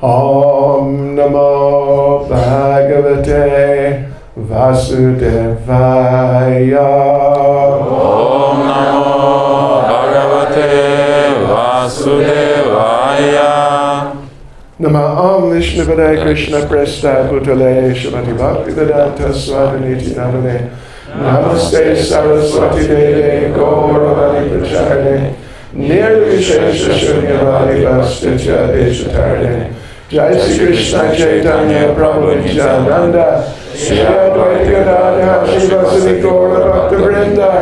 Om Namo Bhagavate Vasudevaya. Om Namo Bhagavate Vasudevaya. Namo Vishnuvade Krishna Presta Bhutale Srimati Bhaktivedanta Swadhaniti Nadane Namaste Saraswati Deve Gauravani Pracharne Nirvishesha Shunyavadi Vastitya Deshatarne Jai Sri Krishna Chaitanya Prabhu Nityananda Shri Advaita Gadadhara Shivasani Gaura Bhakta Vrinda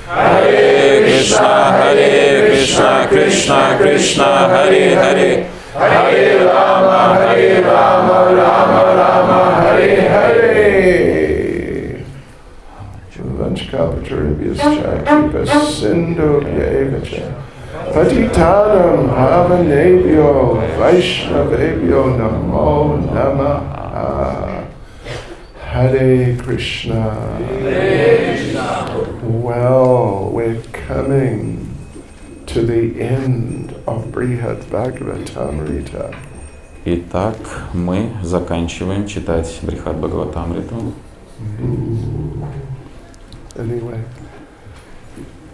Hare Krishna Krishna Krishna Hare Hare Hare Rama Rama Rama Hare Hare. Vanchakapataribhyascha kripa sindhubhya eva cha patitanam pavanebhyo vaishnavebhyo namo namaha. Hare Krishna. Well, we're coming to the end of Brigat Bhagavatamrita. Итак, мы заканчиваем читать Брихат Бхагаватамриту. Anyway,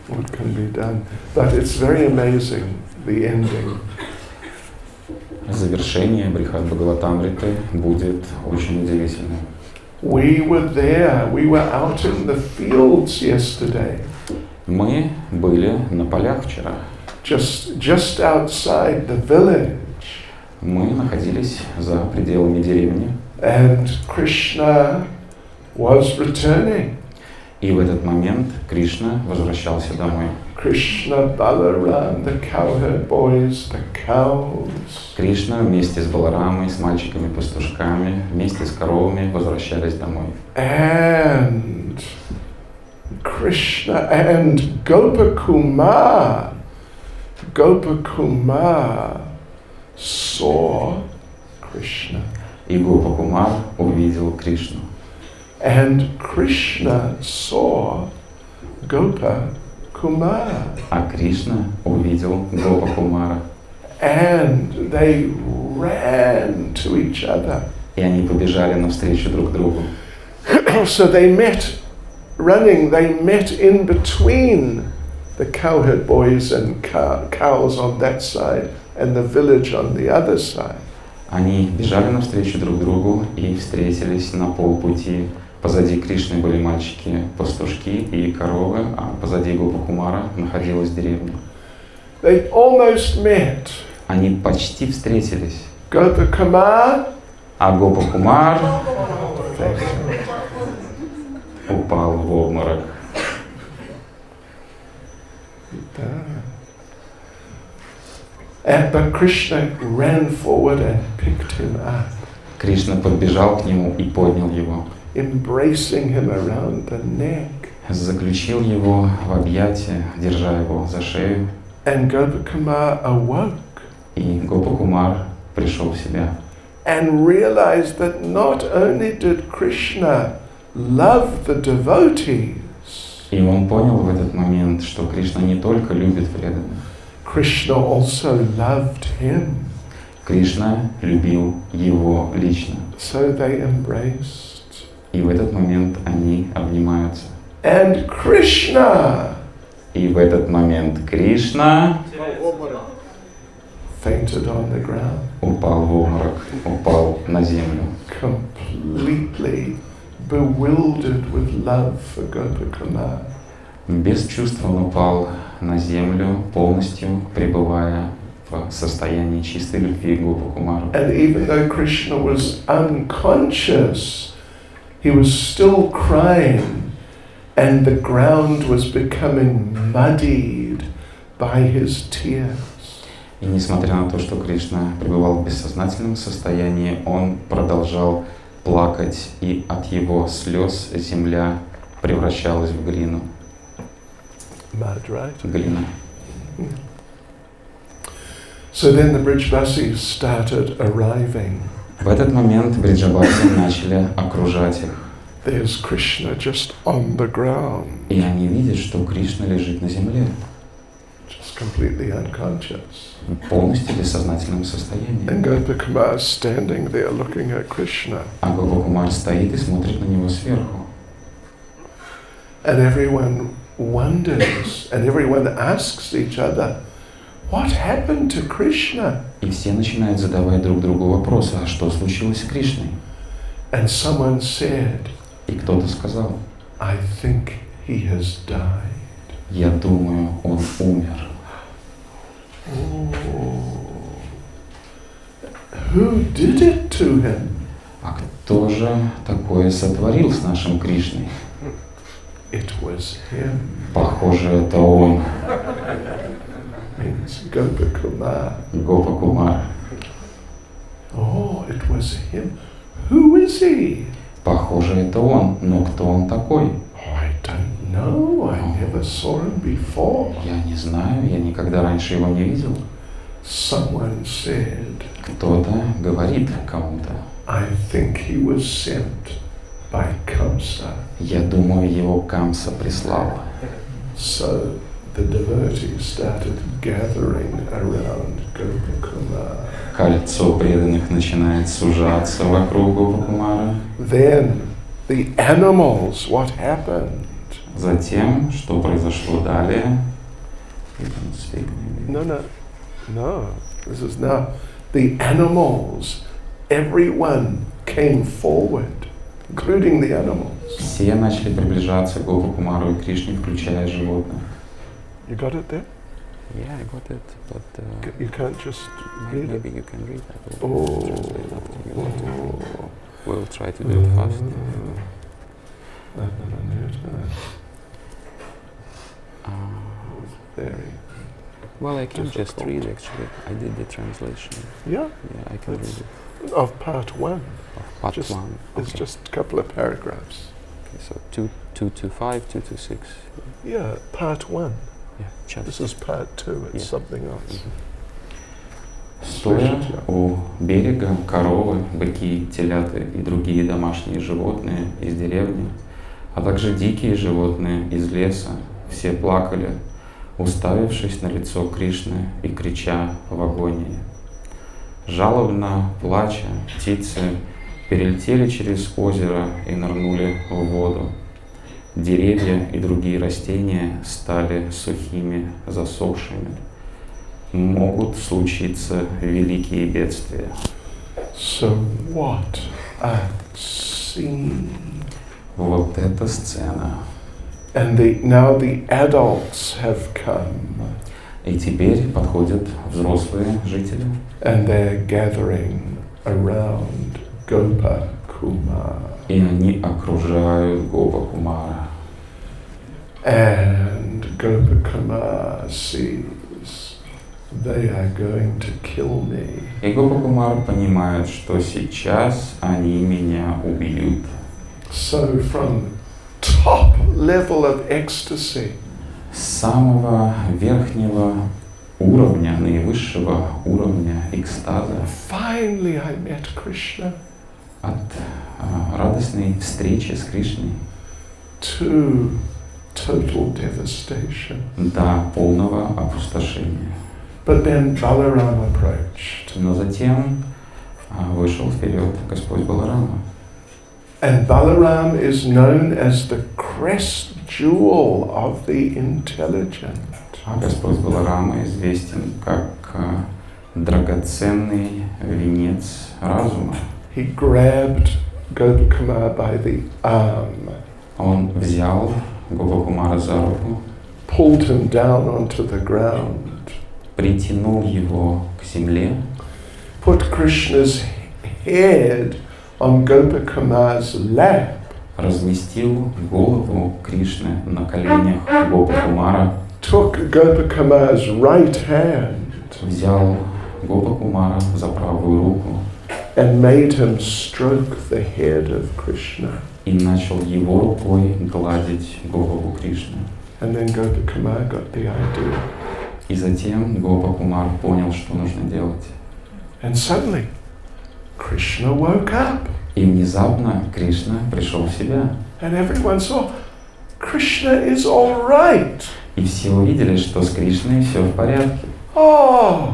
what can be done? But it's very amazing, the ending. Завершение Брихат Бхагаватамриты будет очень удивительным. We were there, we were out in the fields yesterday. Мы были на полях вчера. Just outside the village. Мы находились за пределами деревни. And Krishna was returning. И в этот момент Кришна возвращался домой. Krishna, Balaram, the cowherd boys, the cows. Кришна вместе с Баларамой, с мальчиками-пастушками, вместе с коровами возвращались домой. And Krishna and Gopakumar saw Krishna. И Гопакумар увидел Кришну. And Krishna saw Gopakumar. А Кришна увидел Гопакумара. And they ran to each other. И они побежали навстречу друг другу. So they met in between the cowherd boys and cows on that side and the village on the other side. Они бежали навстречу друг другу и встретились на полпути. Позади Кришны были мальчики-пастушки и коровы, а позади Гопакумара находилась деревня. They almost met. Они почти встретились. Gopakumar, А Гопакумар упал в обморок. But Krishna ran forward and picked him up. Кришна подбежал к нему и поднял его. Embracing him around the neck. Заключил его в объятия, держа его за шею. And Gopakumar awoke. И Гопакумар пришел в себя. And realized that not only did Krishna love the devotees, И он понял в этот момент, что Кришна не только любит преданных. Krishna also loved him. Кришна любил его лично. So they embraced. И в этот момент они обнимаются. And Krishna И в этот момент Кришна fainted on the ground. Упал в обморок, упал на землю. Completely bewildered with love for Gopakumar. Без чувств он упал на землю, полностью пребывая в состоянии чистой любви к Гопакумару. And even though Krishna was unconscious, he was still crying, and the ground was becoming muddied by his tears. И несмотря на то, что Кришна пребывал в бессознательном состоянии, он продолжал плакать, и от его слез земля превращалась в глину. Mud, right? Глина. So then the Brijvasis started arriving. В этот момент бриджабаси начали окружать их. There's Krishna just on the ground. И они видят, что Кришна лежит на земле. Just completely unconscious. Полностью в бессознательном состоянии. And Gopakumar is standing there looking at Krishna. А Гопакумар стоит и смотрит на него сверху. And everyone wonders, and everyone asks each other, what happened to Krishna? И все начинают задавать друг другу вопросы, а что случилось с Кришной? And someone said, И кто-то сказал, I think he has died. я думаю, он умер. Oh. Who did it to him? А кто же такое сотворил с нашим Кришной? It was him. Похоже, это он, Means Gopakumar. Гопакумар. Oh, it was him. Who is he? Похоже, это он, но кто он такой? Oh, I don't know. I never saw him before. Я не знаю, я никогда раньше его не видел. Someone said, Кто-то говорит кому-то. I think he was sent by Kamsa. Я думаю, его Камса прислал. So the devotees started gathering around Gopakumar. Кольцо преданных начинает сужаться вокруг Гопакумара. Then the animals, what happened? Затем, что произошло далее? No. This is now the animals. Everyone came forward, including the animals. Все начали приближаться к Гопакумару и Кришне, включая животных. You got it there? Yeah, I got it, but You can't just read it. maybe you can read that. Oh. We'll try to do it fast. Very. Well, I can just Difficult. read actually. I did the translation. Yeah, Yeah, I can read it. of part one. Part Just- 1. It's Okay. just a couple of paragraphs. Okay, so 225, 226. Yeah, part one. Yeah, just. This is part two. It's Yeah. something else. Стоя у берега, коровы, быки, теляты и другие домашние животные из деревни, а также дикие животные из леса, все плакали, уставившись на лицо Кришны и крича в агонии. Жалобно плача, птицы перелетели через озеро и нырнули в воду. Деревья и другие растения стали сухими, засохшими. Могут случиться великие бедствия. So what a scene. Вот эта сцена. And now the adults have come И теперь подходят взрослые жители, and they're gathering around Gopakumar. и они окружают Гопакумара. And Gopakumar sees they are going to kill me. И Гопакумар понимает, что сейчас они меня убьют. So from top level of ecstasy, С самого верхнего уровня, наивысшего уровня экстаза, finally I met Krishna, от радостной встречи с Кришной to total devastation. до полного опустошения. But then Balaram approached. Но затем вышел вперед Господь Баларама. And Balaram is known as the crest jewel of the intelligent. А Господь Баларама известен как драгоценный венец разума. He grabbed Gopakumar by the arm, Он взял Гопакумара за руку, pulled him down onto the ground, притянул его к земле, put Krishna's head on Gopakumar's lap, разместил голову Кришны на коленях Гопакумара, took Gopakumar's right hand взял Гопакумара за правую руку and made him stroke the head of Krishna. и начал его рукой гладить голову Кришны. And then Gopakumar got the idea. И затем Гопакумар понял, что нужно делать. And suddenly, Krishna woke up. И внезапно Кришна пришел в себя. And everyone saw, Krishna is all right. И все увидели, что с Кришной все в порядке. Oh,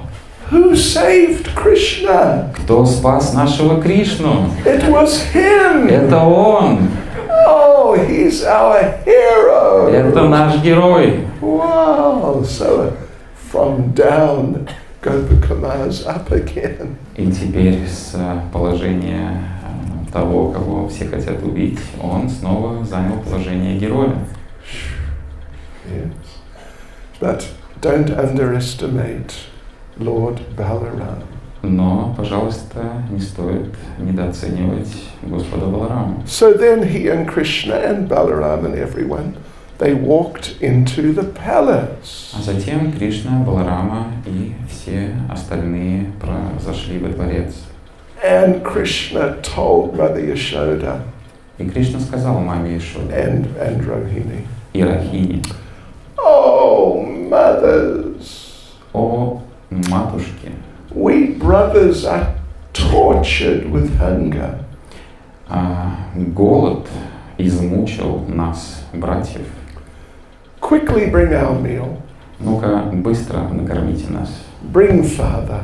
who saved Krishna? Кто спас нашего Кришну? It was him. Это Он! Oh, he's our hero. Это наш герой! Wow. So from down, Gopikumar's up again. И теперь с положения того, кого все хотят убить, он снова занял положение героя. Yes. But don't underestimate Lord Balaram. Но, пожалуйста, не стоит недооценивать Господа Баларама. So then he and Krishna and Balaram and everyone, they walked into the palace. А затем Кришна, Баларама и все остальные зашли во дворец. And Krishna told Mother Yashoda И Кришна сказал маме Ишоде and Rohini, и Рахини: "Oh, mothers, «О, матушки, we brothers are tortured with hunger. голод измучил нас, братьев. Quickly bring our meal. Ну-ка, быстро накормите нас. Bring father.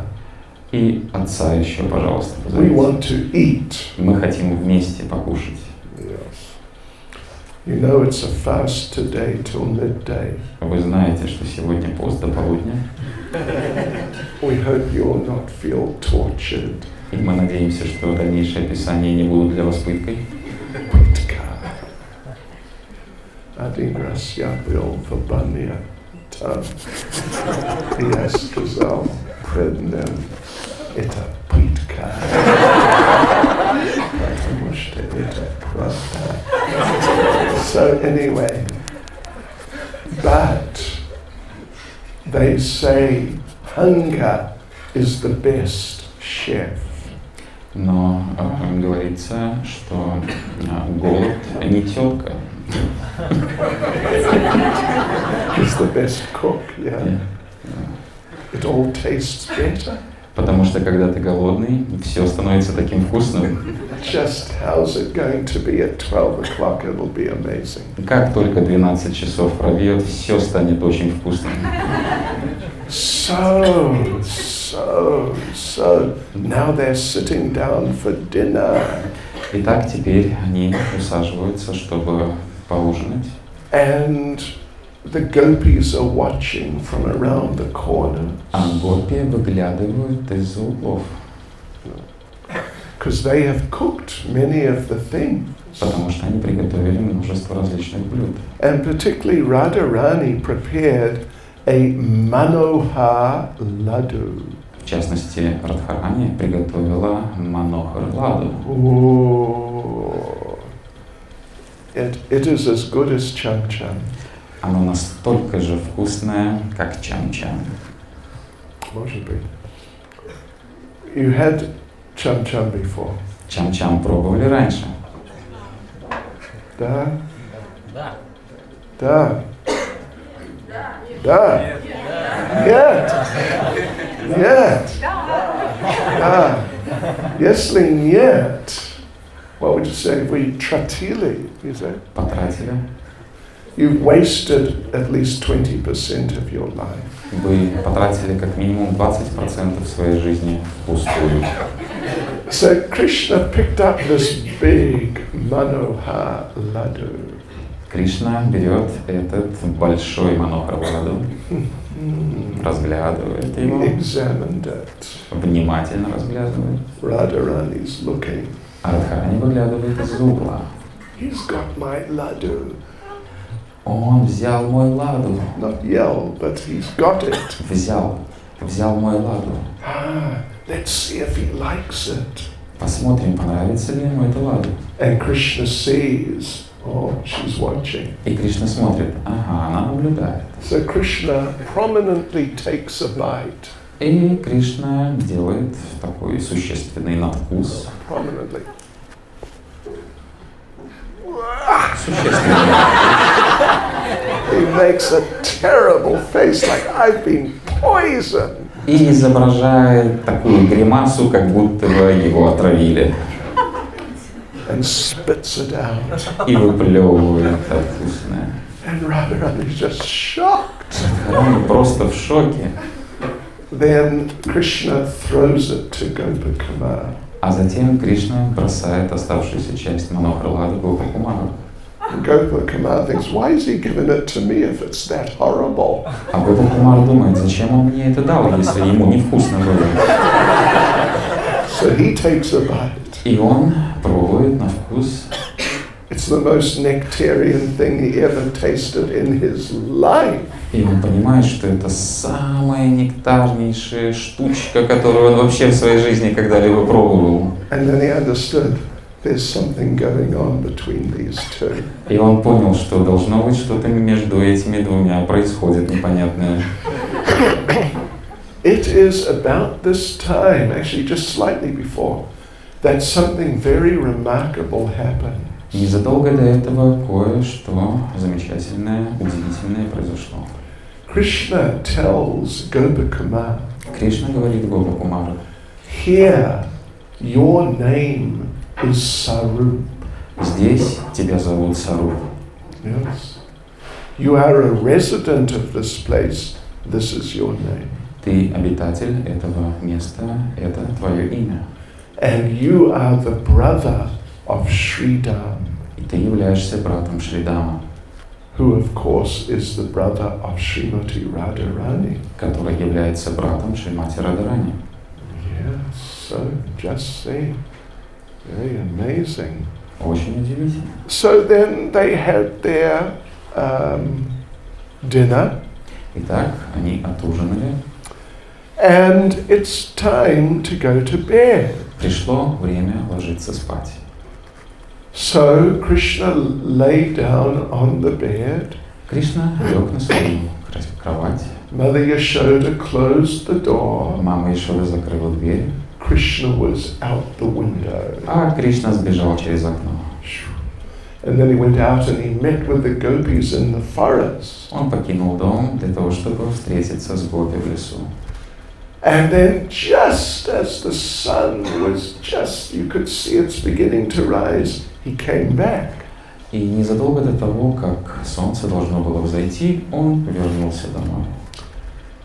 И отца еще, пожалуйста, We позовите. want to eat." Мы хотим вместе покушать. Yes. You know it's a fast today till midday. Вы знаете, что сегодня пост до полудня. We hope you will not feel tortured. И мы надеемся, что дальнейшие описания не будут для вас пыткой. Pitka. Adigrasya bil vabanya tam. Yes, Kazan. Prednem. Ita pitka. So anyway, but they say hunger is the best chef. Но говорится, что голод не тетка. It's the best cook, yeah. It all tastes better. Потому что когда ты голодный, все становится таким вкусным. Just how's it going to be at 12 o'clock? It'll be amazing. Как только 12 часов пробьет, все станет очень вкусным. So, now they're sitting down for dinner. Итак, теперь они усаживаются, чтобы поужинать. And the gopis are watching from around the corner. А гопи выглядывают из-за углов. Because they have cooked many of the things. Потому что они приготовили множество различных блюд. And particularly Radharani prepared a manohar laddu. В частности, Радхарани приготовила манохар ладу. Ooh. It is as good as cham-cham. Оно настолько же вкусное, как чам-чам. Может быть. You had cham-cham before? Чам-чам пробовали раньше? Да? Да. Да. Нет. Нет. Да. Если нет, what would you say? Вы тратили, you say? Потратили? You've wasted at least 20% of your life. Вы потратили как минимум 20% своей жизни впустую. So Krishna picked up this big manohar laddu. Кришна берет этот большой манохар ладу, разглядывает его, Examined it. внимательно разглядывает. Radharani's looking. А Радхарани выглядывает из угла. He's got my laddu. Он взял мой ладу. Not yell, but he's got it. Взял мой ладу. Let's see if he likes it. Посмотрим, понравится ли ему эта ладу. And Krishna sees, oh, she's watching. И Кришна смотрит, ага, она наблюдает. So Krishna prominently takes a bite. И Кришна делает такой существенный надкус. Prominently. Существенный. He makes a terrible face like I've been poisoned. И изображает такую гримасу, как будто бы его отравили. And spits it out. И выплевывает это вкусное. And Radharani is just shocked. Радхарани просто в шоке. Then Krishna throws it to Gopakumar. А затем Кришна бросает оставшуюся часть Манохарлады Гопакумару. And Gopakumar thinks, why is he giving it to me if it's that horrible? А Гопакумар думает, зачем он мне это дал, если ему невкусно было. So he takes a bite. И он пробует на вкус. It's the most nectarian thing he ever tasted in his life. И он понимает, что это самая нектарнейшая штучка, которую он вообще в своей жизни когда-либо пробовал. And then he understood there's something going on between these two. И он понял, что должно быть что-то между этими двумя происходит непонятное. It is about this time, actually just slightly before, that something very remarkable happened. Незадолго до этого кое-что замечательное, удивительное произошло. Krishna tells Gopakumar, Кришна говорит Гопакумару: here your name is Sarup. здесь тебя зовут Сару. Yes. You are a resident of this place. This is your name. Ты обитатель этого места, это твое имя. And you are the brother of Sridham, И ты являешься братом Шридама, who of course is the brother of Srimati Radharani. который является братом Шримати Радharani. Yes, so just see. Very amazing. Очень удивительно. So then they had their dinner. Итак, они отужинали. And it's time to go to bed. Пришло время ложиться спать. So Krishna lay down on the bed. Кришна лег на свою кровать. Mother Yashoda closed the door. Мама Ишода закрыла дверь. Krishna was out the window. А Кришна сбежал через окно. And then he went out and he met with the gopis in the forest. Он покинул дом для того, чтобы встретиться с гопи в лесу. And then just as the sun was you could see it's beginning to rise, he came back. И незадолго до того, как солнце должно было взойти, он вернулся домой.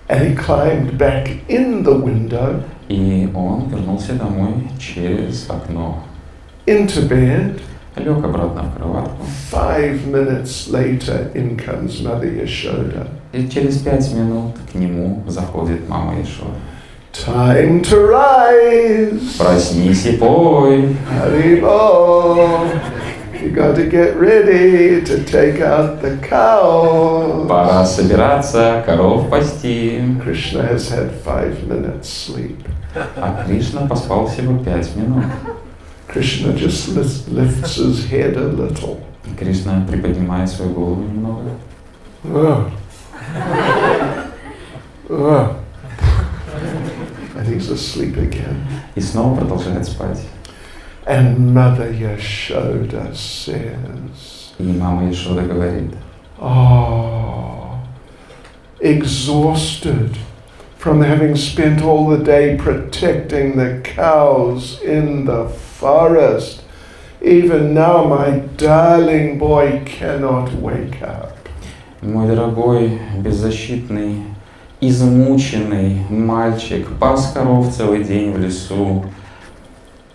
And he climbed back in the window. И он вернулся домой через окно. Into bed. Лег обратно в кроватку. 5 minutes later, in comes Mother Yashoda. И через 5 минут к нему заходит мама Ишода. Time to rise. Проснись и пой. Haribol. You got to get ready to take out the cows. Пора собираться, коров пасти. Krishna has had 5 minutes sleep. А Кришна поспал всего 5 минут. Krishna just lifts his head a little. Кришна приподнимает свою голову немного. And he's asleep again. И снова продолжает спать. And Mother Yashoda says, И мама Ишода говорит: oh, exhausted from having spent all the day protecting the cows in the forest, even now my darling boy cannot wake up. Мой дорогой, беззащитный, измученный мальчик пас коров целый день в лесу.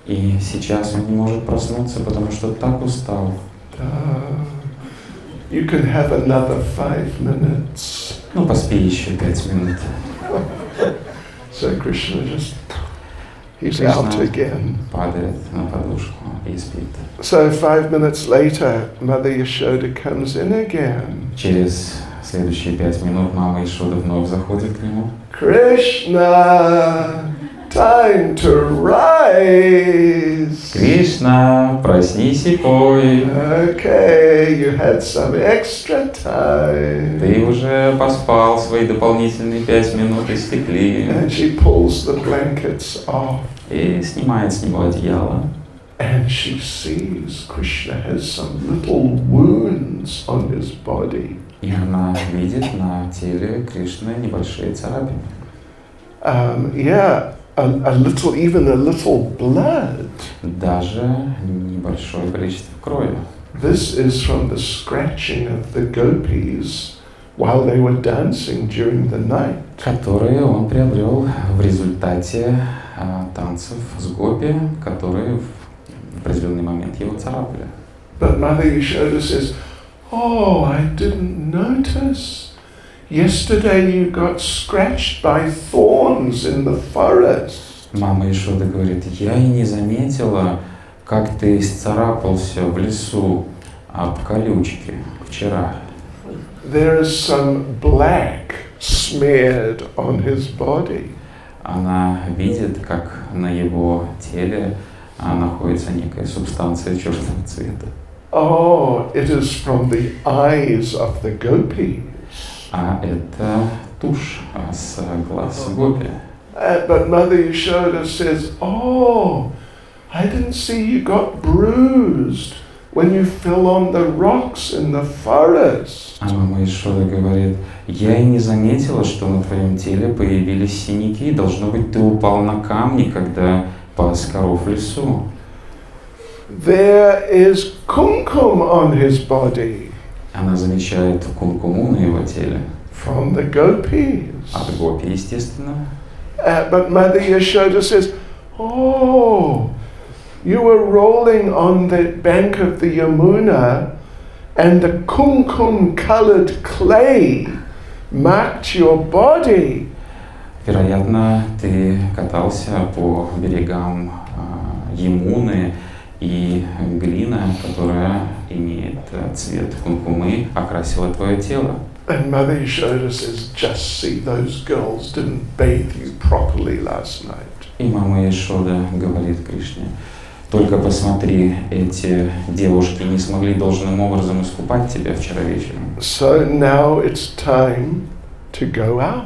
И сейчас он не может проснуться, потому что так устал. You can have another 5 minutes. Ну, поспи еще 5 минут. So Krishna just, he's Krishna out again. Падает на подушку и спит. So 5 minutes later, Mother Yashoda comes in again. Через следующие 5 минут мама Ишода вновь заходит к нему. Krishna, time to rise. Кришна, проснись и пой. Okay, you had some extra time. Ты уже поспал, свои дополнительные 5 минут истекли. And she pulls the blankets off. И снимает с него одеяло. And she sees Krishna has some little wounds on his body. И она видит на теле Кришны небольшие царапины. Yeah, even a little blood. Даже небольшое количество крови. This is from the scratching of the gopis while they were dancing during the night. Которые он приобрел в результате танцев с гопи, которые в определенный момент его царапали. But Mother Yashoda says, "Oh, I didn't notice. Yesterday you got scratched by thorns in the forest." Мама Ишода говорит, я и не заметила, как ты исцарапался в лесу об колючки вчера. There is some black smeared on his body. Она видит, как на его теле находится некая субстанция черного цвета. Oh, it is from the eyes of the gopis. А это тушь с глаз гопи. But Mother Yashoda says, "Oh, I didn't see you got bruised when you fell on the rocks in the forest." А мама Ишода говорит, я и не заметила, что на твоем теле появились синяки. Должно быть, ты упал на камни, когда пас коров в лесу. There is kumkum on his body. Она замечает кумкуму на его теле. From the gopis. От гопи, естественно. But Mother Yashoda says, "Oh, you were rolling on the bank of the Yamuna and the kumkum-colored clay marked your body." Вероятно, ты катался по берегам Ямуны, и глина, которая имеет цвет кумкумы, окрасила твое тело. And Mother Yashoda says, "Just see, those girls didn't bathe you properly last night." И мама Ешода говорит Кришне, только посмотри, эти девушки не смогли должным образом искупать тебя вчера вечером. So now it's time to go out.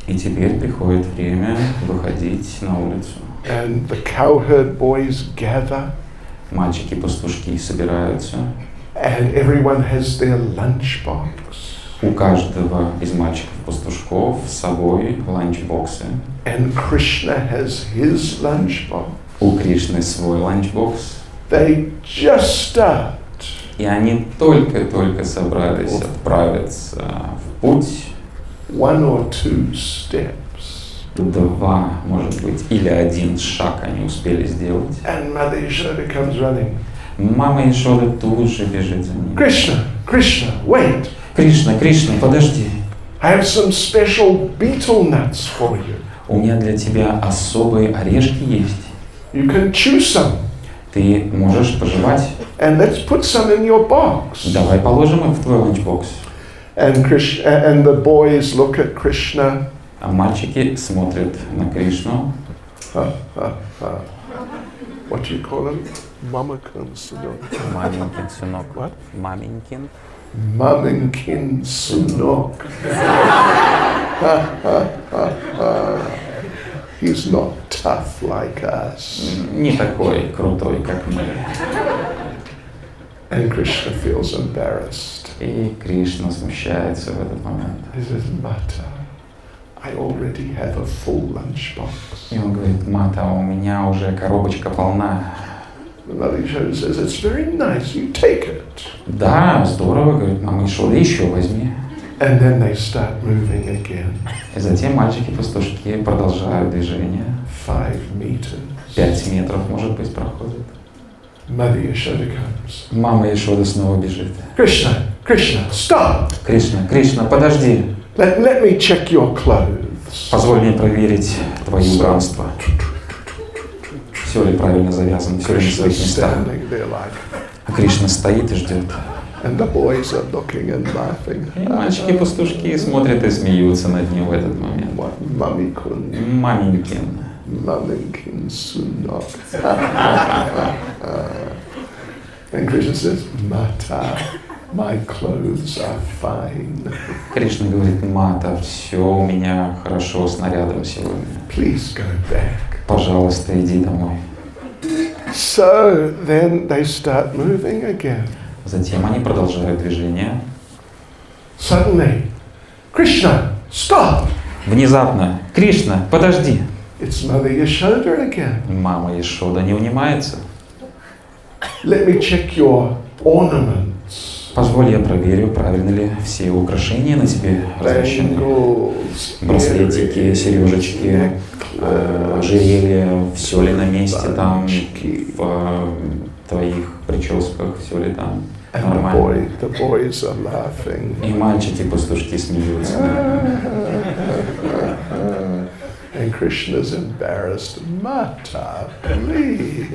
И теперь приходит время выходить на улицу. And the cowherd boys gather. Мальчики-пастушки собираются. And everyone has their lunchbox. У каждого из мальчиков-пастушков с собой ланчбоксы. And Krishna has his lunchbox. У Кришны свой ланчбокс. They just start. И они только-только собрались отправиться в путь. One or two steps. Два, может быть, или один шаг они успели сделать. And Mother Yashoda comes running. Мама Ешода тут же бежит за ним. Krishna, Krishna, wait. Кришна, Кришна, подожди. I have some special betel nuts for you. У меня для тебя особые орешки есть. You can chew some. Ты можешь пожевать. And let's put some in your box. Давай положим их в твой ланчбокс. And the boys look at Krishna. А мальчики смотрят на Кришну. What do you call him? Mamakin Sunok. Маменькин сынок. What? Маменькин. Mamenkin Sunok. He's not tough like us. Не такой крутой, как мы. And Krishna feels embarrassed. И Кришна смущается в этот момент. He says, Mata, I already have a full lunchbox. И он говорит, Мата, у меня уже коробочка полна. Mother Yashoda says, it's very nice, you take it. Да, здорово, говорит мама Ишода, еще возьми. And then they start moving again. И затем мальчики-пастушки продолжают движение. 5 meters. 5 метров, может быть, проходит. Mother Yashoda comes. Мама Ишода снова бежит. Krishna, Krishna, stop! Кришна, Кришна, подожди. Let me check your clothes. Позволь мне проверить твое убранство. Все ли правильно завязано, все ли на своих Krishna's местах. standing there like, А Кришна стоит и ждет. and the boys are looking and laughing. И мальчики-пастушки смотрят и смеются над ним в этот момент. What, Mummy-kun, Маменькин. Mumminkin Sunok. And Krishna says, Mata, my clothes are fine. Кришна говорит, Мата, все у меня хорошо с нарядом сегодня. Please go back. Пожалуйста, иди домой. So then they start moving again. Затем они продолжают движение. Suddenly, Krishna, stop! Внезапно, Кришна, подожди. It's Mother Yashoda again. Мама Ешода не унимается. Let me check your ornaments. Позволь, я проверю, правильно ли все украшения на тебе размещены. Bangles, Браслетики, сережечки, ожерелья, все ли на месте там, в твоих прическах, все ли там нормально. The boys are laughing. И мальчики-пастушки смеются. And Krishna's embarrassed. Mata, please.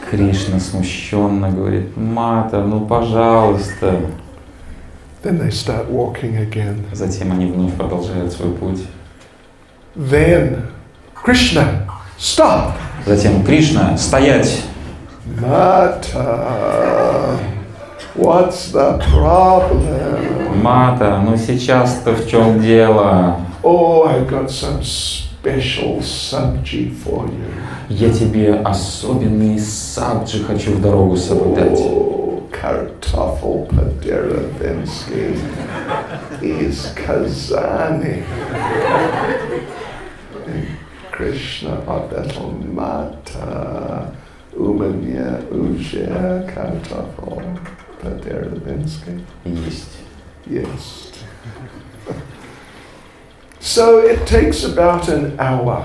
Кришна смущенно говорит: Мата, ну пожалуйста. Then they start walking again. Затем они вновь продолжают свой путь. Then, Krishna, stop. Затем: Кришна, стоять! Mata, what's the problem? Мата, ну сейчас-то в чем дело? Oh, I've got some special sabji for you. Я тебе особенный сабджи хочу в дорогу с собой дать. Oh, kartoffel по-деревенски из Казани. Krishna ответил: Мата, у меня уже картофель по-деревенски. Есть. Есть. So it takes about an hour.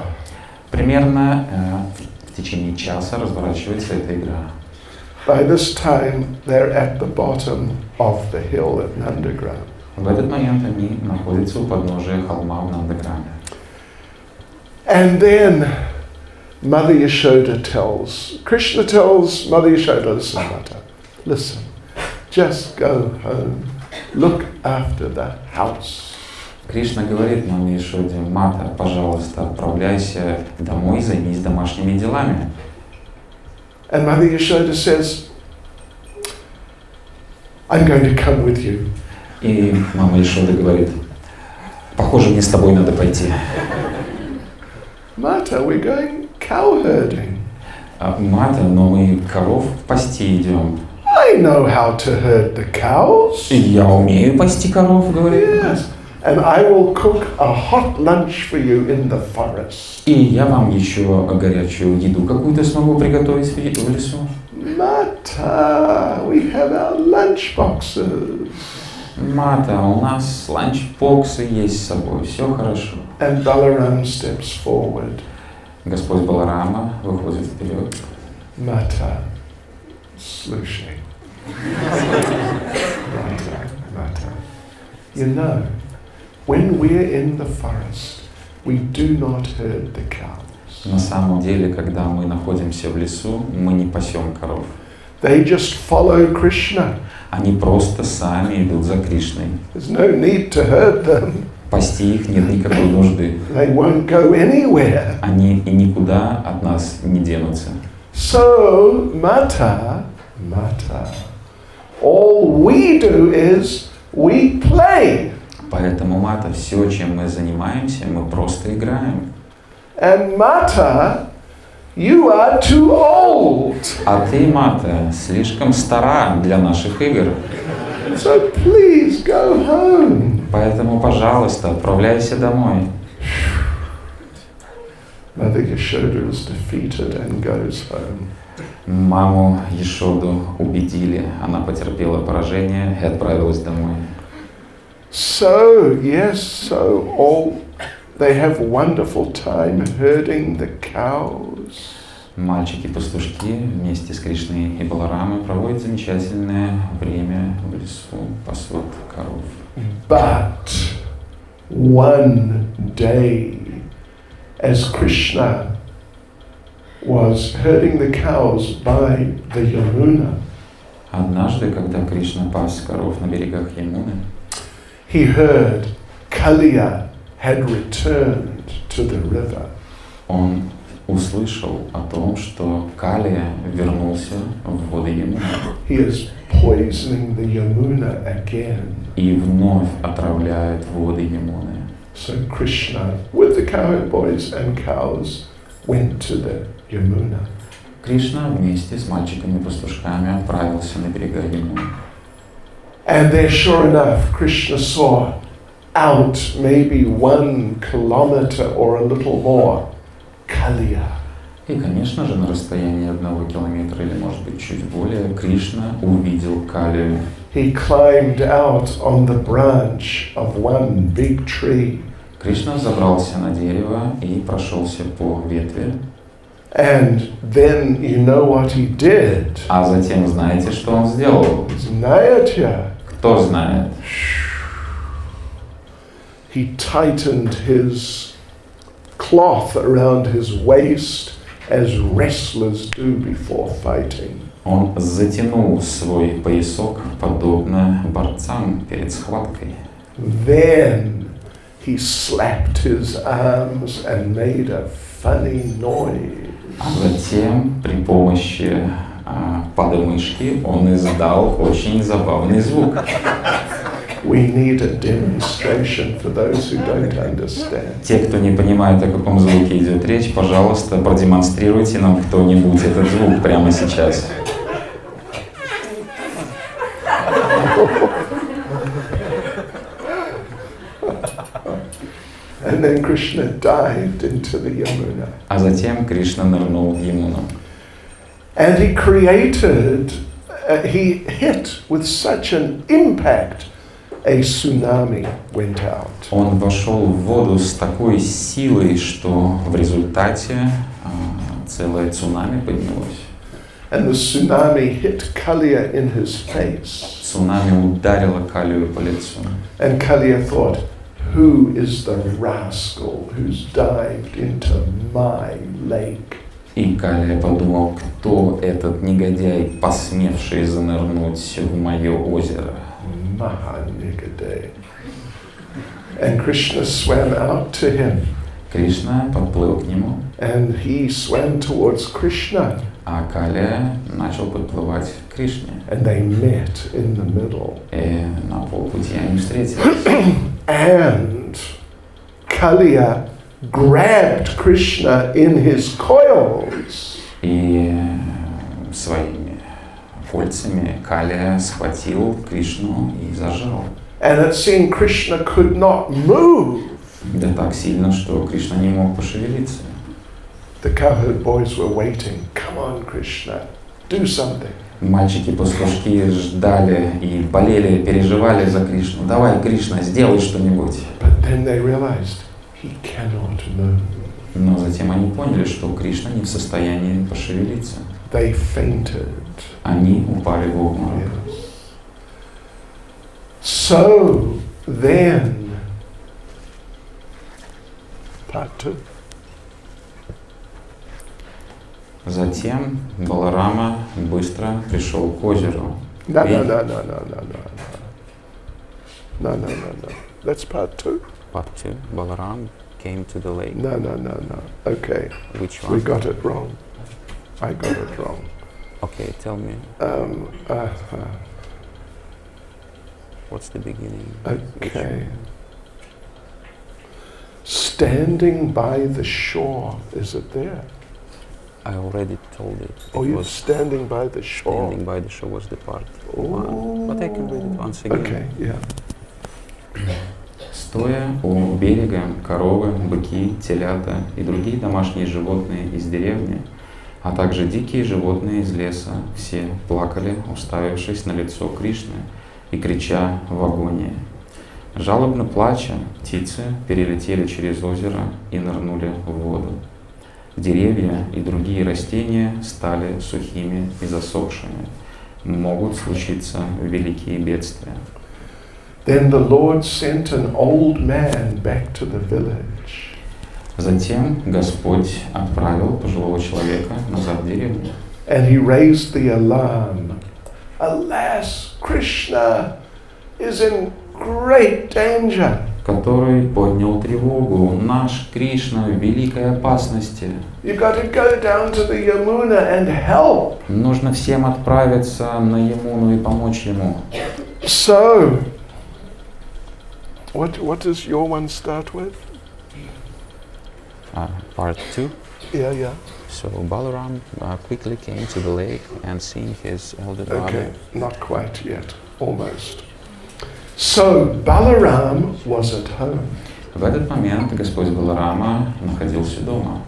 Примерно в течение часа разворачивается эта игра. By this time, they're at the bottom of the hill at Nandagram. В этот момент они находятся у подножия холма в Нандаграме. And then Mother Yashoda Krishna tells Mother Yashoda, listen, Mata, listen, just go home, look after the house. Кришна говорит маме Ишоде: Мата, пожалуйста, отправляйся домой, займись домашними делами. And Mother Yashoda says, I'm going to come with you. И мама Ишода говорит: похоже, мне с тобой надо пойти. Mata, we're going cow herding. Мата, но мы коров пасти идем. I know how to herd the cows. Я умею пасти коров, говорит. Yes. And I will cook a hot lunch for you in the forest. И я вам еще горячую еду какую-то смогу приготовить в лесу. Mata, we have our lunch boxes. Мата, у нас ланчбоксы есть с собой, все хорошо. And Balaram steps forward. Господь Баларама выходит вперед. Mata, слушай. Mata. You know, when we're in the forest, we do not herd the cows. На самом деле, когда мы находимся в лесу, мы не пасем коров. They just follow Krishna. Они просто сами идут за Кришной. There's no need to herd them. Пасти их нет никакой нужды. They won't go anywhere. Они и никуда от нас не денутся. So, Mata, all we do is we play. Поэтому, Мата, все, чем мы занимаемся, мы просто играем. And Mata, you are too old. А ты, Мата, слишком стара для наших игр. So please go home. Поэтому, пожалуйста, отправляйся домой. Mother Yashoda is defeated and goes home. Маму Ешоду убедили, она потерпела поражение и отправилась домой. So all they have a wonderful time herding the cows. Мальчики-пастушки вместе с Кришной и Баларамой проводят замечательное время в лесу, пасут коров. But one day, as Krishna was herding the cows by the Yamuna, Однажды, когда Кришна пас коров на берегах Ямуны, he heard Kaliya had returned to the river. он услышал о том, что Калия вернулся в воды Ямуны He is poisoning the Yamuna again. и вновь отравляет воды Ямуны. So Krishna, with the cowherd boys and cows, went to the Yamuna. Кришна вместе с мальчиками-пастушками отправился на берега Ямуны. And there, sure enough, Krishna saw out maybe 1 kilometer or a little more, Kaliya. И, конечно же, на расстоянии 1 километра или, может быть, чуть более, Кришна увидел Калию. He climbed out on the branch of one big tree. Кришна забрался на дерево и прошелся по ветви. And then you know what he did? А затем знаете, что он сделал? Знаете? Кто знает? He tightened his cloth around his waist as wrestlers do before fighting. Он затянул свой поясок, подобно борцам перед схваткой. Then he slapped his arms and made a funny noise. А затем при помощи подмышки он издал очень забавный звук. We need a demonstration for those who don't understand. Те, кто не понимает, о каком звуке идет речь, пожалуйста, продемонстрируйте нам кто-нибудь этот звук прямо сейчас. And then Krishna dived into the Yamuna. А затем Кришна нырнул в Ямуну. And he created, he hit with such an impact, a tsunami went out. Он вошел в воду с такой силой, что в результате целое цунами поднялось. And the tsunami hit Kaliya in his face. Цунами ударило Калию по лицу. And Kaliya thought, who is the rascal who's dived into my lake? И Калия подумал, кто этот негодяй, посмевший занырнуть в мое озеро. Mahanigade. And Krishna swam out to him. Кришна подплыл к нему, And he swam towards Krishna. а Калия начал подплывать к Кришне. And they met in the middle. И на полпути они встретились. And Kaliya grabbed Krishna in his coils. И своими кольцами Калия схватил Кришну и зажал. And it seemed Krishna could not move. Да так сильно, что Кришна не мог пошевелиться. The cowherd boys were waiting. Come on, Krishna, do something. Мальчики-пастушки ждали и болели, переживали за Кришну. Давай, Кришна, сделай что-нибудь. But then they realized he cannot move. Но затем они поняли, что Кришна не в состоянии пошевелиться. They fainted. Они упали в обморок. Yes. So then, part 2. Затем Баларама быстро пришел к озеру. No. И- No. That's part 2. Part 2. Balaram came to the lake. No. Okay, Which we one? got it wrong. I got it wrong. Okay, tell me. What's the beginning? Okay. Standing by the shore, is it there? I already told it. Oh, It you're was standing by the shore. standing by the shore was the part Oh. 1. But I can read it once again. Okay, yeah. Стоя у берега, коровы, быки, телята и другие домашние животные из деревни, а также дикие животные из леса, все плакали, уставившись на лицо Кришны и крича в агонии. Жалобно плача, птицы перелетели через озеро и нырнули в воду. Деревья и другие растения стали сухими и засохшими. Могут случиться великие бедствия. Then the Lord sent an old man back to the village. Затем Господь отправил пожилого человека назад в деревню. And he raised the alarm. Alas, Krishna is in great danger. Который поднял тревогу. Наш Кришна в великой опасности. You've got to go down to the Yamuna and help. Нужно всем отправиться на Ямуну и помочь ему. So, what does your one start with? Part 2. Yeah. So Balaram quickly came to the lake and seeing his elder brother. Okay, not quite yet. Almost. So, Balaram was at home. В этот момент Господь Баларама находился дома.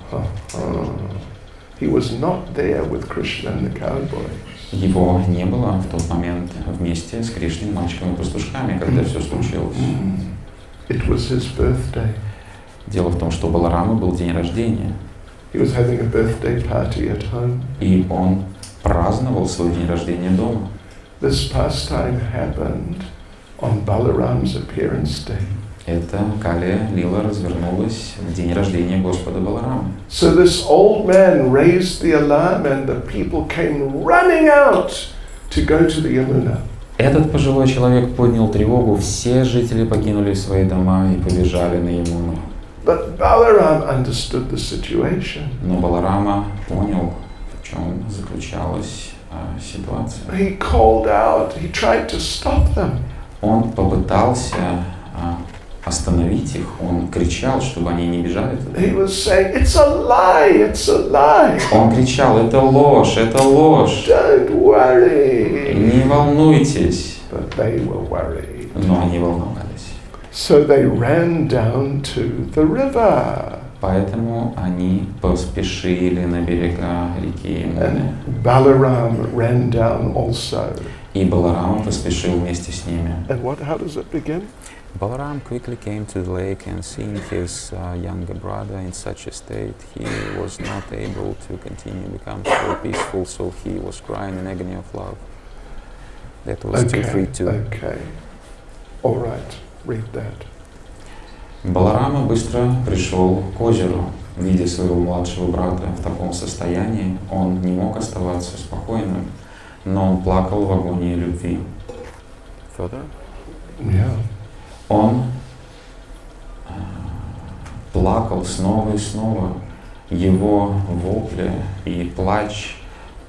He was not there with Krishna and the cowboys. Его не было в тот момент вместе с Кришной, мальчиками и пастушками, когда все случилось. It was his birthday. Дело в том, что у Баларамы был день рождения. He was having a birthday party at home. И он праздновал свой день рождения дома. This pastime happened on Balaram's appearance day. Эта Калия Лила развернулась в день рождения Господа Баларама. So this old man raised the alarm and the people came running out to go to the Yamuna. Этот пожилой человек поднял тревогу, все жители покинули свои дома и побежали на Ямуну. But Balaram understood the situation. Но Баларама понял, в чем заключалась ситуация. He called out, he tried to stop them. Он попытался остановить их, он кричал, чтобы они не бежали туда. He was saying, it's a lie, it's a lie. Он кричал, это ложь, это ложь. Don't worry. Не волнуйтесь. But they were worried. Но они волновались. So they ran down to the river. Поэтому они поспешили на берега реки Ямуны. And Balaram ran down also. И Баларам поспешил вместе с ними. And how does it begin? Balaram quickly came to the lake, and seeing his younger brother in such a state, he was not able to continue become so peaceful, so he was crying in agony of love. That was 232. Okay. All right. Read that. Баларама быстро пришел к озеру. Видя своего младшего брата в таком состоянии, он не мог оставаться спокойным, но он плакал в агонии любви. Further? Yeah. Он плакал снова и снова. Его вопли и плач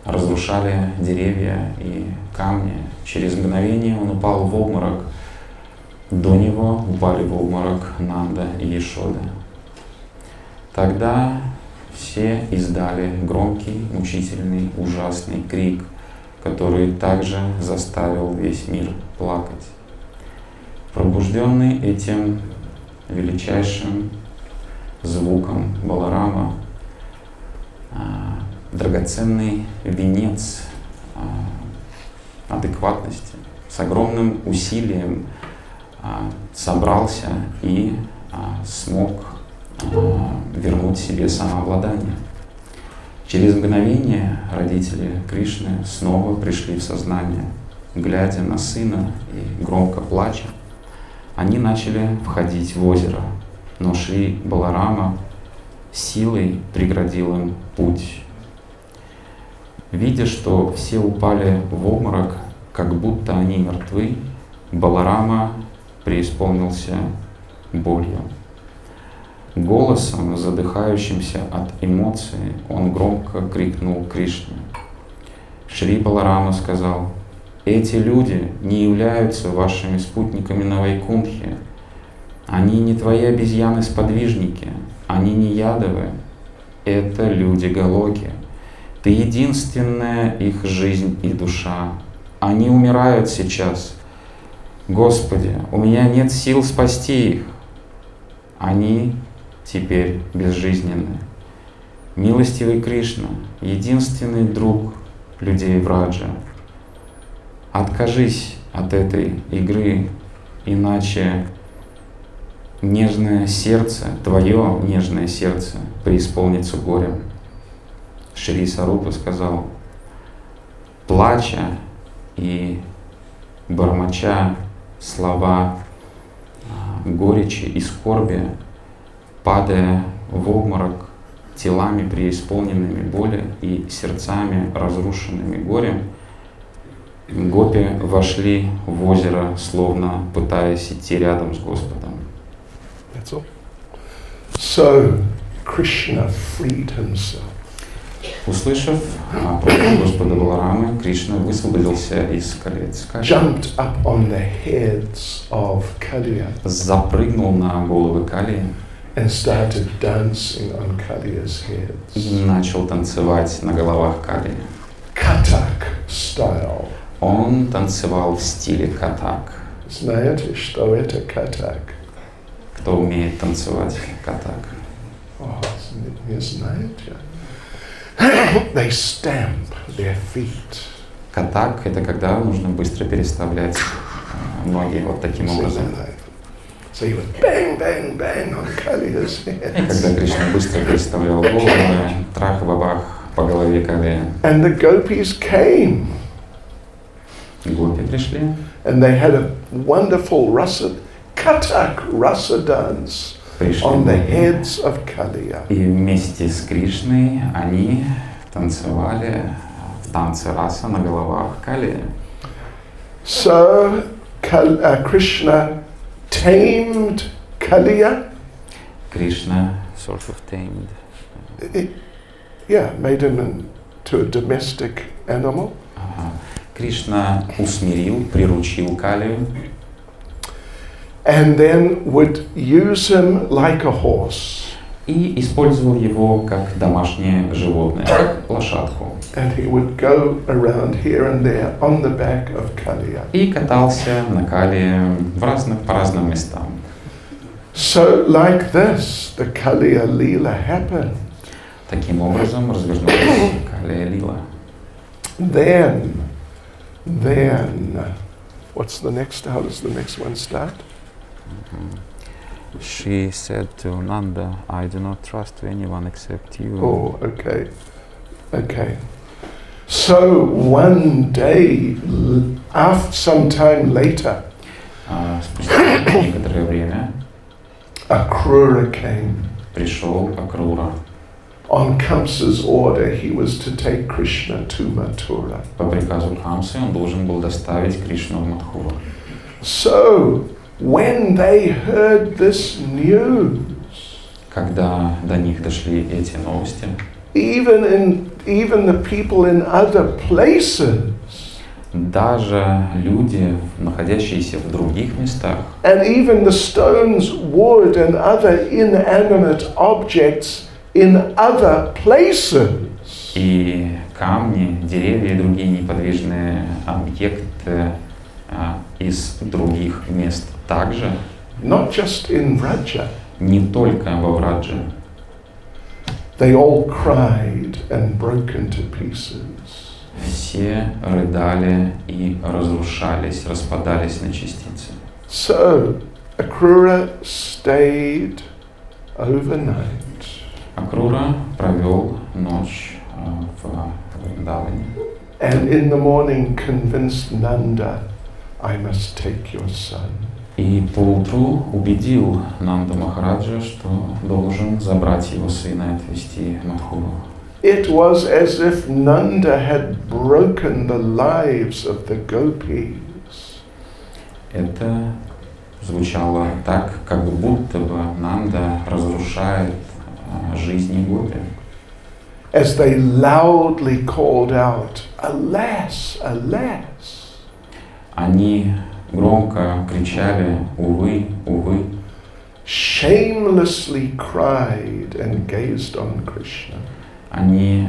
разрушали деревья и камни. Через мгновение он упал в обморок. До него упали в обморок Нанда и Ешода. Тогда все издали громкий, мучительный, ужасный крик, который также заставил весь мир плакать. Пробужденный этим величайшим звуком Баларама, драгоценный венец адекватности с огромным усилием собрался и смог вернуть себе самообладание. Через мгновение родители Кришны снова пришли в сознание. Глядя на сына и громко плача, они начали входить в озеро, но Шри Баларама силой преградил им путь. Видя, что все упали в обморок, как будто они мертвы, Баларама преисполнился болью. Голосом, задыхающимся от эмоций, он громко крикнул Кришне. Шри Баларама сказал: «Эти люди не являются вашими спутниками на Вайкунтхе. Они не твои обезьяны-сподвижники, они не ядовы. Это люди Галоки. Ты единственная их жизнь и душа. Они умирают сейчас. Господи, у меня нет сил спасти их. Они теперь безжизненны. Милостивый Кришна, единственный друг людей Враджа, откажись от этой игры, иначе нежное сердце, твое нежное сердце преисполнится горем». Шри Сарупа сказал: плача и бормоча слова горечи и скорби, падая в обморок, телами преисполненными боли и сердцами разрушенными горем, гопи вошли в озеро, словно пытаясь идти рядом с Господом. That's all. So Krishna freed himself. Услышав просьбу Господа Баларамы, Кришна высвободился из колец Кали, Jumped up on the heads of Kaliya запрыгнул на головы Кали and started dancing on Kaliya's heads. и начал танцевать на головах Кали. Kathak style. Он танцевал в стиле катак. Знаете, что это Kathak? Кто умеет танцевать катак? Не знаете? they stamp their feet. Катак — это когда нужно быстро переставлять ноги вот таким образом. So he was bang, bang, bang on Kaliya's И head. когда Кришна быстро переставлял голову, трах-бабах по голове Кали, And the gopis came. гопи пришли. And they had a wonderful Kathak rasa dance on the heads of Kaliya. И вместе с Кришной они танцевали в танце раса на головах Кали. So Krishna tamed Kaliya. Кришна Sort of tamed. Made him into a domestic animal. Кришна усмирил, приручил Калию. And then would use him like a horse. И использовал его как домашнее животное, как лошадку. And he would go around here and there on the back of Kaliya. И катался на Кали по разным местам. So like this, the Kaliya Leela happened. Таким образом развернулась Калия Лила. Then, what's the next? How does the next one start? She said to Nanda, I do not trust to anyone except you. Oh, okay. So one day, some time later, Спустя некоторое время Akrura came. пришел Акрура. On Kamsa's order, he was to take Krishna to Mathura. По приказу Камсы он должен был доставить Кришну в Мадхуру. So, when they heard this news, Когда до них дошли эти новости, even the people in other places, даже люди, находящиеся в других местах, and even the stones, wood, and other inanimate objects in other places, и камни, деревья и другие неподвижные объекты из других мест также, not just in Vraja, не только во Врадже, they all cried and broke into pieces. все рыдали и разрушались, распадались на частицы. So, Akrura stayed overnight. Акрура провел ночь в Вриндаване. And in the morning convinced Nanda, I must take your son. И поутру убедил Нанду Махараджа, что должен забрать его сына и отвезти в Мадхуру. It was as if Nanda had broken the lives of the gopis. Это звучало так, как будто бы Нанда разрушает жизни гопи. As they loudly called out, alas, alas. Они громко кричали «Увы, увы», shamelessly cried and gazed on Krishna. Они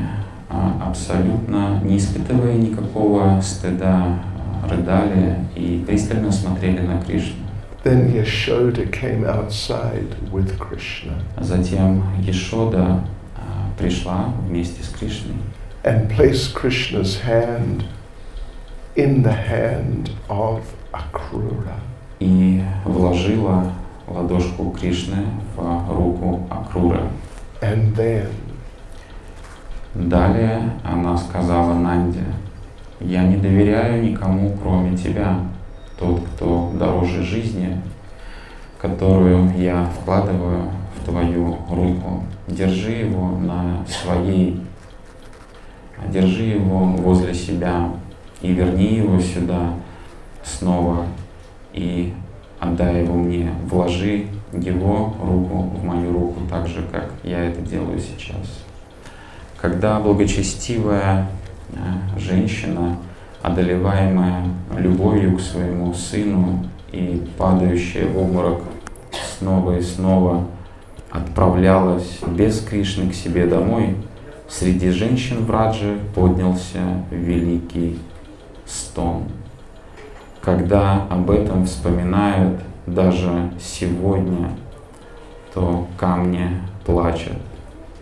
абсолютно, не испытывая никакого стыда, рыдали и пристально смотрели на Кришну. Then Yashoda came outside with Krishna. Затем Ешода пришла вместе с Кришной and placed Krishna's hand in the hand of Akrura. И вложила ладошку Кришны в руку Акруры. And then далее она сказала Нанде: «Я не доверяю никому, кроме тебя. Тот, кто дороже жизни, которую я вкладываю в твою руку, держи его возле себя и верни его сюда снова и отдай его мне, вложи его руку в мою руку, так же, как я это делаю сейчас». Когда благочестивая женщина, одолеваемая любовью к своему сыну и падающая в обморок снова и снова, отправлялась без Кришны к себе домой, среди женщин Враджи поднялся великий стон. Когда об этом вспоминают даже сегодня, то камни плачут,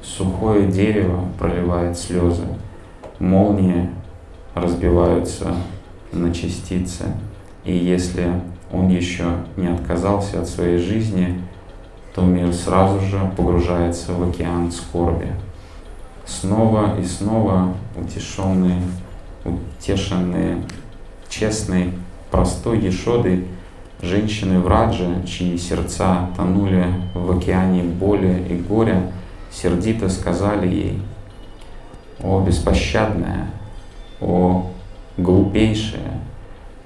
Сухое дерево проливает слезы, молнии разбиваются на частицы, и если он еще не отказался от своей жизни, то мир сразу же погружается в океан скорби. Снова и снова утешенные, честной, простой Ешодой, женщины Враджи, чьи сердца тонули в океане боли и горя, сердито сказали ей: «О беспощадная, о глупейшая,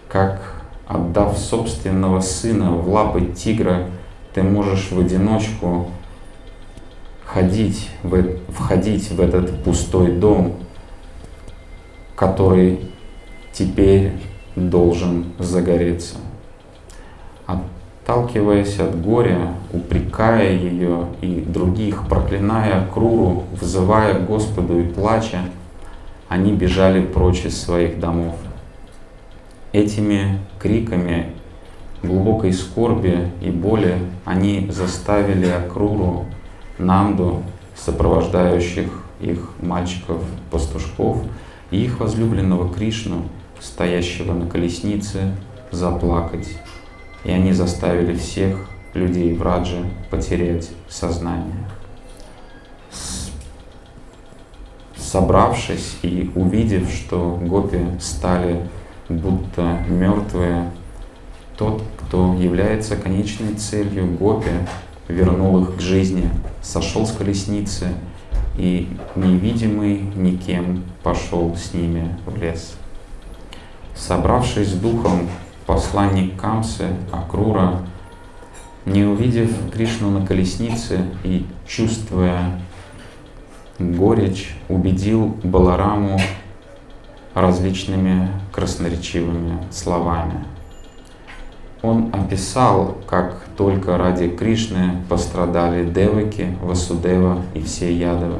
как, отдав собственного сына в лапы тигра, ты можешь в одиночку входить в этот пустой дом, который теперь должен загореться». Отталкиваясь от горя, упрекая ее и других, проклиная Круру, взывая к Господу и плача, они бежали прочь из своих домов. Этими криками глубокой скорби и боли они заставили Акруру, Нанду, сопровождающих их мальчиков-пастушков и их возлюбленного Кришну, стоящего на колеснице, заплакать. И они заставили всех людей Враджи потерять сознание. Собравшись и увидев, что гопи стали будто мертвые, тот, кто является конечной целью гопи, вернул их к жизни, сошел с колесницы и, невидимый никем, пошел с ними в лес. Собравшись с духом, посланник Камсы, Акрура, не увидев Кришну на колеснице и чувствуя горечь, убедил Балараму различными красноречивыми словами. Он описал, как только ради Кришны пострадали Деваки, Васудева и все Ядавы.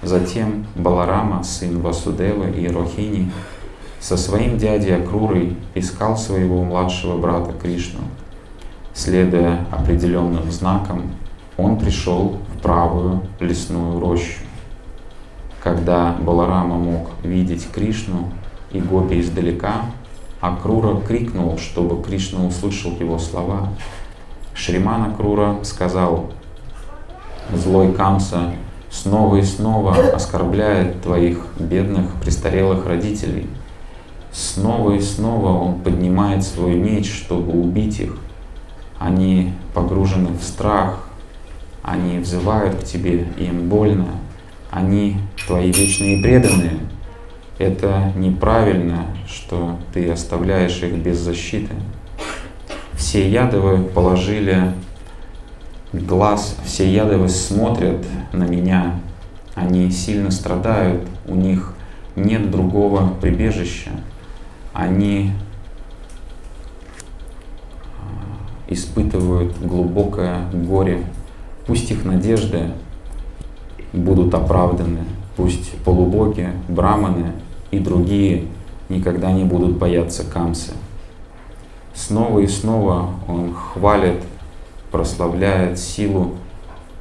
Затем Баларама, сын Васудевы и Рохини, со своим дядей Акрурой искал своего младшего брата Кришну. Следуя определенным знакам, он пришел в правую лесную рощу. Когда Баларама мог видеть Кришну и гопи издалека, Акрура крикнул, чтобы Кришна услышал его слова. Шриман Акрура сказал: «Злой Камса снова и снова оскорбляет твоих бедных престарелых родителей. Снова и снова он поднимает свой меч, чтобы убить их. Они погружены в страх, они взывают к тебе, им больно, они твои вечные преданные. Это неправильно, что ты оставляешь их без защиты. Все Ядавы положили глаз, все Ядавы смотрят на меня, они сильно страдают, у них нет другого прибежища, они испытывают глубокое горе. Пусть их надежды будут оправданы, пусть полубоги, браманы и другие никогда не будут бояться Камсы». Снова и снова он хвалит, прославляет силу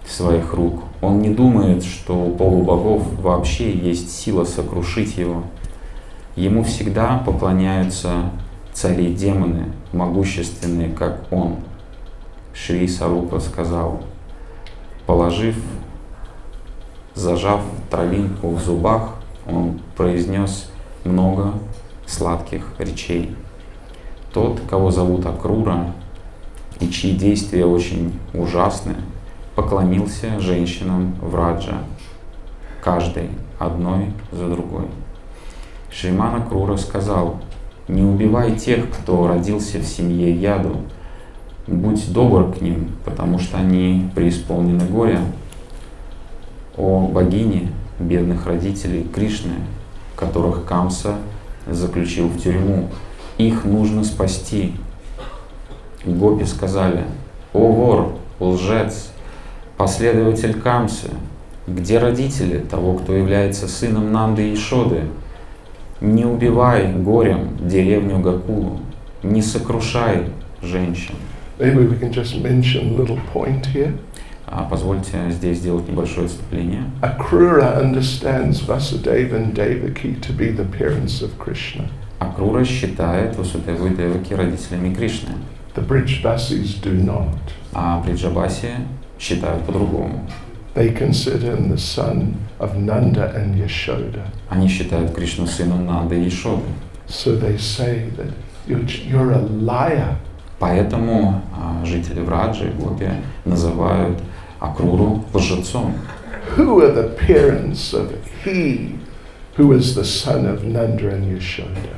своих рук. Он не думает, что у полубогов вообще есть сила сокрушить его. Ему всегда поклоняются цари-демоны, могущественные, как он. Шри Сарупа сказал, зажав травинку в зубах, он произнес много сладких речей. Тот, кого зовут Акрура, и чьи действия очень ужасны, поклонился женщинам Враджа, каждой одной за другой. Шриман Акрура сказал: «Не убивай тех, кто родился в семье Яду, будь добр к ним, потому что они преисполнены горя. О богини бедных родителей Кришны, которых Камса заключил в тюрьму, их нужно спасти». Гопи сказали: «О вор, лжец, последователь Камсы, где родители того, кто является сыном Нанды и Ешоды? Не убивай горем деревню Гакулу, не сокрушай женщин». Maybe we can just mention a little point here. Позвольте здесь сделать небольшое отступление. Akrura understands Vasudeva and Devaki to be the parents of Krishna. Акрура считает Васудеву и Деваки родителями Кришны, The Brijbasis do not. а Бриджабаси считают по-другому. They consider him the son of Nanda and Yashoda. Они считают Кришну сыном Нанды и Ешоды. So they say that you're a liar. Поэтому жители Враджи и Гопи называют Акруру лжецом. Who are the parents of he who is the son of Nanda and Yashoda?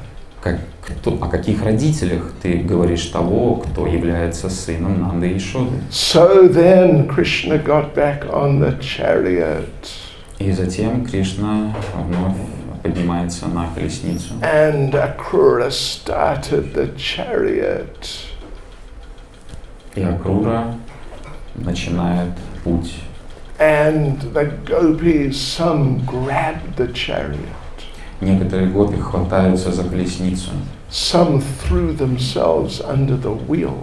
О каких родителях ты говоришь того, кто является сыном Нанды и Ешоды? So then Krishna got back on the chariot. И затем Кришна вновь поднимается на колесницу. And Akrura started the chariot. И Акрура начинает путь. And the gopis, some grabbed the chariot. Некоторые гопи хватаются за колесницу. Some threw themselves under the wheel.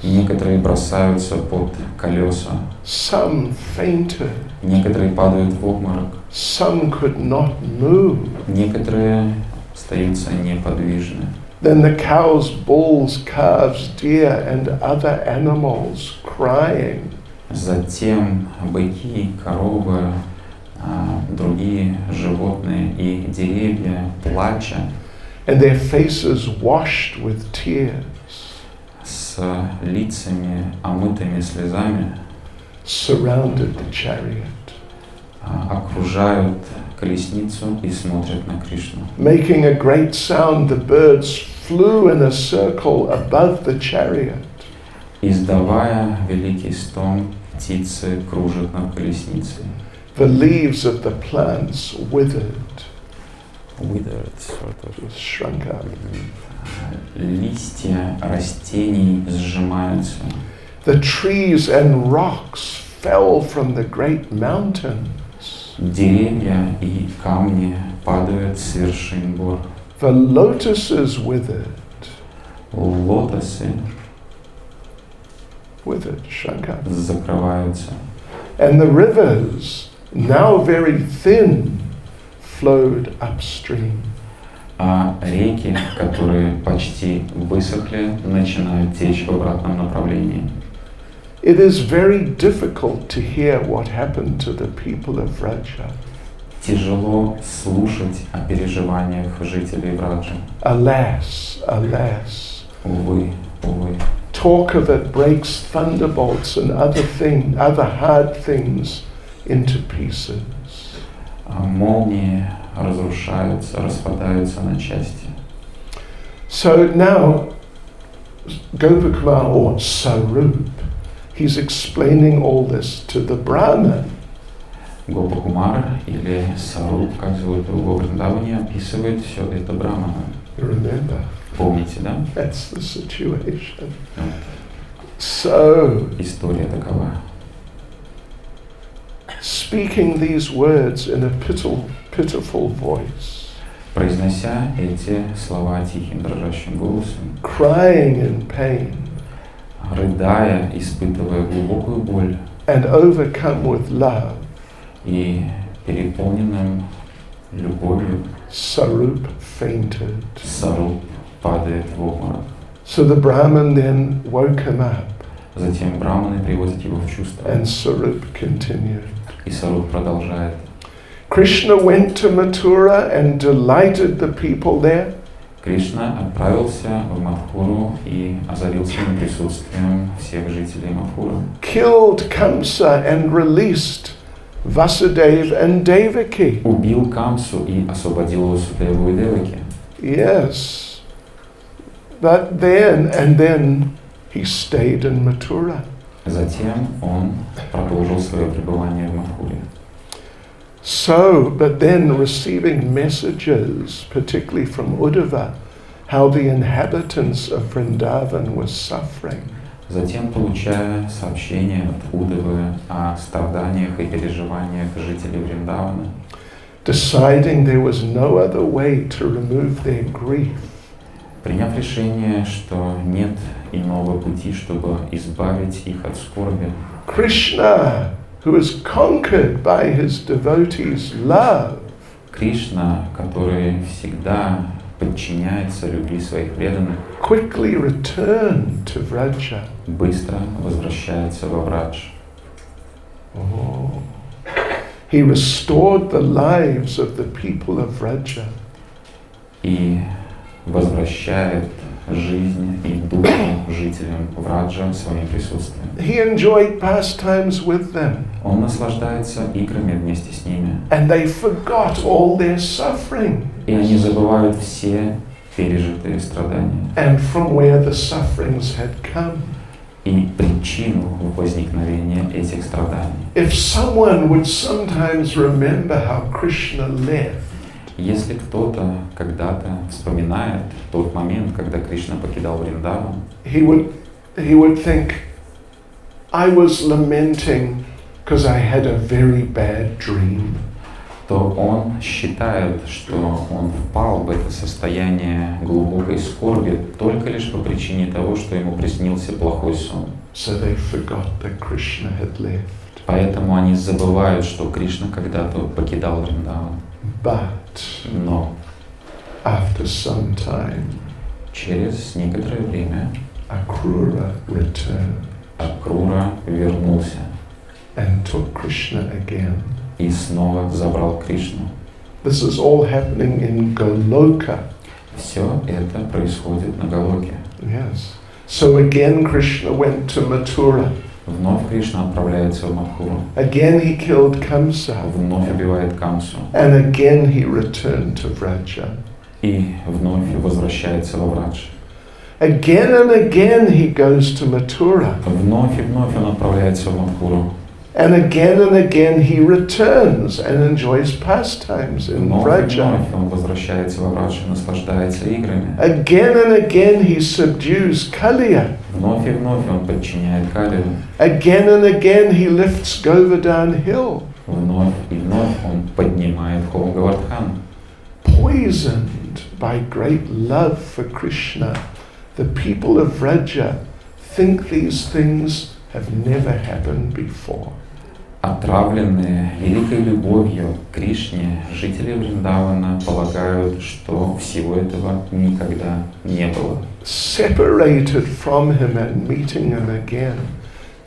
Некоторые бросаются под колеса. Some fainted. Некоторые падают в обморок. Some could not move. Некоторые остаются неподвижны. Then the cows, bulls, calves, deer and other animals crying. Затем быки, коровы, другие животные и деревья, плача, And their faces washed with tears, с лицами, омытыми слезами, surrounded the chariot, окружают колесницу и смотрят на Кришну. Making a great sound, the birds flew in a circle above the chariot. Издавая великий стон, птицы кружат над колесницей. The leaves of the plants withered, sort of. shrunk up. Листья растений сжимаются. The trees and rocks fell from the great mountains. Деревья и камни падают с вершин гор. The lotuses withered, Лотосы shrunk up. закрываются. And the rivers, now very thin, flowed upstream. А реки, которые почти высохли, начинают течь в обратном направлении. It is very difficult to hear what happened to the people of Vraja. Тяжело слушать о переживаниях жителей Враджи. Alas, alas. Увы, увы. Talk of it breaks thunderbolts and other hard things into pieces. Молнии разрушаются, распадаются на части. So now, Gopakumar or Sarup, he's explaining all this to the Brahman. Гопакумар или Саруб, как зовут его в Вриндаване, описывает все это Брахмана. You remember? Помните, да? That's the situation. So, История такова. speaking these words in a pitiful voice, Произнося эти слова тихим дрожащим голосом, crying in pain, рыдая, испытывая глубокую боль and overcome with love, и переполненным любовью, Sarup fainted. Саруб падает в обморок. So the Brahman then woke him up, Затем браманы приводят его в чувство, and Sarup continued. и Саруб продолжает. Krishna went to Mathura and delighted the people there. Кришна отправился в Мадхуру и озарил своим присутствием всех жителей Мадхуры. Killed Kamsa and released Vasudeva and Devaki. Убил Камсу и освободил Васудеву и Деваки. Yes. But then he stayed in Mathura. Затем он продолжил свое пребывание в Мадхуре. So, but then receiving messages, particularly from Uddhava, how the inhabitants of Vrindavan were suffering. Затем, получая сообщения от Удавы о страданиях и переживаниях жителей Вриндавана, Deciding there was no other way to remove their grief, приняв решение, что нет иного пути, чтобы избавить их от скорби, Krishna, who is conquered by his devotees' love, Кришна, который всегда подчиняется любви своих преданных, quickly returned to Vraja. быстро возвращается во Врадж. Oh. He restored the lives of the people of Vraja. И возвращает жизнь и дух жителям Враджа своим присутствием. He enjoyed pastimes with them, Он наслаждается играми вместе с ними. and they forgot all their suffering И они забывают все пережитые страдания and from where the sufferings had come. и причину возникновения этих страданий. If someone would sometimes remember how Krishna left, Если кто-то когда-то вспоминает тот момент, когда Кришна покидал Вриндаван, he would think, I was lamenting because I had a very bad dream. то он считает, что он впал в это состояние глубокой скорби только лишь по причине того, что ему приснился плохой сон. So they forgot that Krishna had left. Поэтому они забывают, что Кришна когда-то покидал Вриндаван. But Но after some time, через некоторое время Akrura returned Акрура вернулся and took Krishna again. и снова забрал Кришну. This is all happening in Goloka. Все это происходит на Галоке. Yes. So again Krishna went to Mathura. Вновь Кришна отправляется в Мадхуру. Again he killed Kamsa. Вновь убивает Камсу. And again he returned to Vraja. И вновь возвращается во Врадж. Again and again he goes to Mathura. Вновь и вновь он отправляется в Мадхуру. And again he returns and enjoys pastimes in Вновь и Vraja. вновь он возвращается во Врадж и наслаждается играми. Again and again he subdues Kaliya. Вновь и вновь он подчиняет Калию. Again and again he lifts Govardhan hill. Вновь и вновь он поднимает холм Говардхан. Poisoned by great love for Krishna, the people of Vraja think these things have never happened before. Отравленные великой любовью к Кришне, жители Вриндавана полагают, что всего этого никогда не было. Separated from him and meeting him again,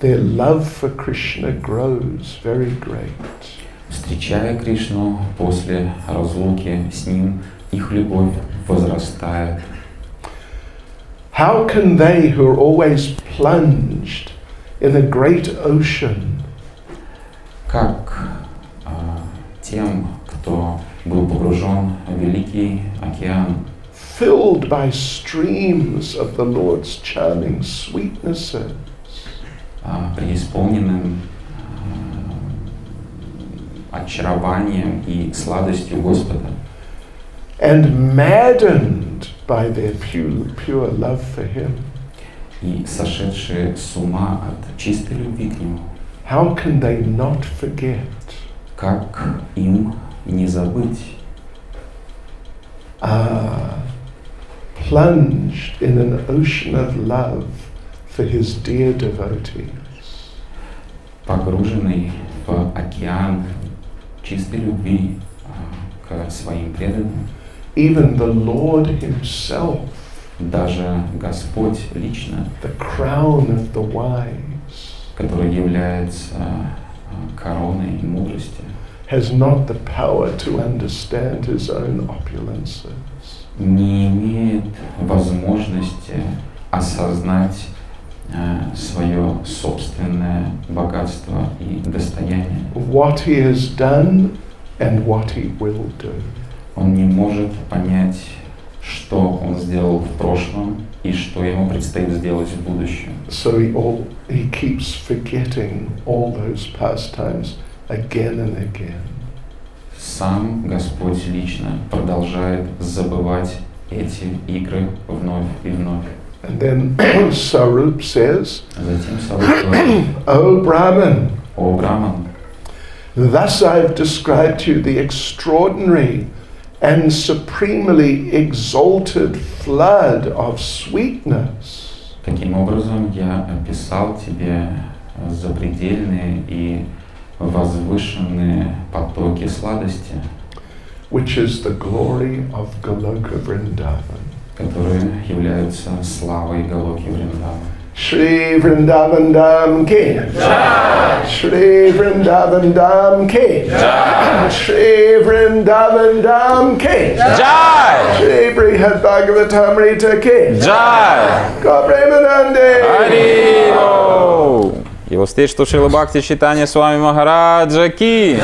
their love for Krishna grows very great. Встречая Кришну после разлуки с ним, их любовь возрастает. How can they who are always plunged in a great ocean, Как тем, кто был погружен в великий океан, filled by streams of the Lord's charming sweetnesses, преисполненным очарованием и сладостью Господа, and maddened by their pure love for Him, и сошедшие с ума от чистой любви к Нему, how can they not forget? как им не забыть, Plunged in an ocean of love for His dear devotees. погруженный в океан чистой любви к своим преданным, Even the Lord Himself, даже Господь лично, the crown of the wise, который является короной мудрости, has not the power to understand His own opulences. не имеет возможности осознать свое собственное богатство и достояние. What He has done and what He will do. Он не может понять, что он сделал в прошлом и что ему предстоит сделать в будущем. So he keeps forgetting all those pastimes again and again. Сам Господь лично продолжает забывать эти игры вновь и вновь. And then Sarup says, Затем Саруп говорит: O Brahman, «О Браман, thus I've described to you the extraordinary and supremely exalted flood of sweetness. таким образом я описал тебе запредельные и возвышенные потоки сладости, which is the glory of Goloka Vrindavan. которые являются славой Галоки Вриндавана. Shri Vrindavan Dham Ki Jai! Shri Vrindavan Dham Ki Jai! Shri Vrindavan Dham Ki Jai! Shri Brigat Bhagavatamrita Ki Jai! Premanande! Харибол! Его стечь Шрила Бхакти Чайтанья Свами Махараджа ки!